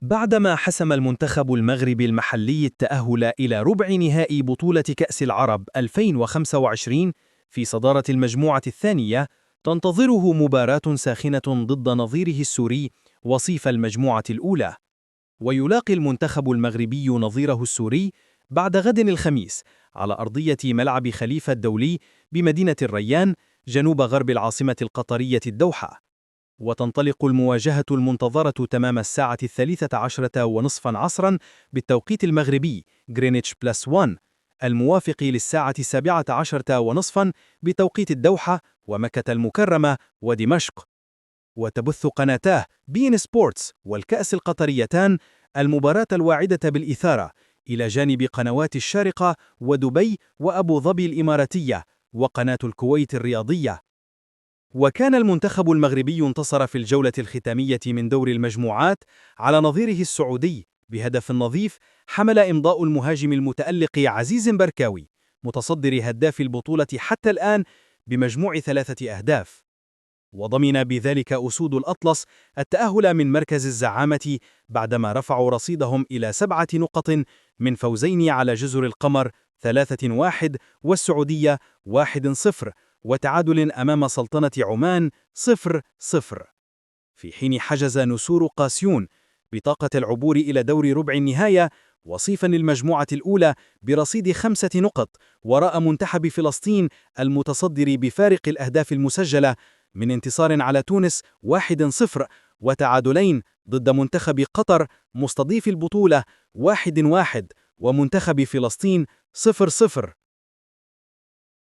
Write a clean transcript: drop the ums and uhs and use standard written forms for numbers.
بعدما حسم المنتخب المغربي المحلي التأهل إلى ربع نهائي بطولة كأس العرب 2025 في صدارة المجموعة الثانية، تنتظره مباراة ساخنة ضد نظيره السوري وصيف المجموعة الأولى. ويلاقي المنتخب المغربي نظيره السوري بعد غد الخميس على أرضية ملعب خليفة الدولي بمدينة الريان جنوب غرب العاصمة القطرية الدوحة. وتنطلق المواجهة المنتظرة تمام الساعة 13:30 عصرا بالتوقيت المغربي غرينتش بلس 1 الموافق للساعة 17:30 بتوقيت الدوحة ومكة المكرمة ودمشق. وتبث قناتاه بين سبورتس والكأس القطريتان المباراة الواعدة بالإثارة إلى جانب قنوات الشارقة ودبي وأبو ظبي الإماراتية وقناة الكويت الرياضية. وكان المنتخب المغربي انتصر في الجولة الختامية من دور المجموعات على نظيره السعودي بهدف نظيف حمل إمضاء المهاجم المتألق عزيز بركاوي متصدر هداف البطولة حتى الآن بمجموع 3 أهداف. وضمن بذلك أسود الأطلس التأهل من مركز الزعامة بعدما رفعوا رصيدهم إلى 7 نقط من فوزين على جزر القمر 3-1 والسعودية 1-0 وتعادل أمام سلطنة عمان 0-0. في حين حجز نسور قاسيون بطاقة العبور إلى دور ربع النهاية وصيفا للمجموعة الأولى برصيد 5 نقط وراء منتخب فلسطين المتصدر بفارق الأهداف المسجلة من انتصار على تونس 1-0 وتعادلين ضد منتخب قطر مستضيف البطولة 1-1 ومنتخب فلسطين 0-0.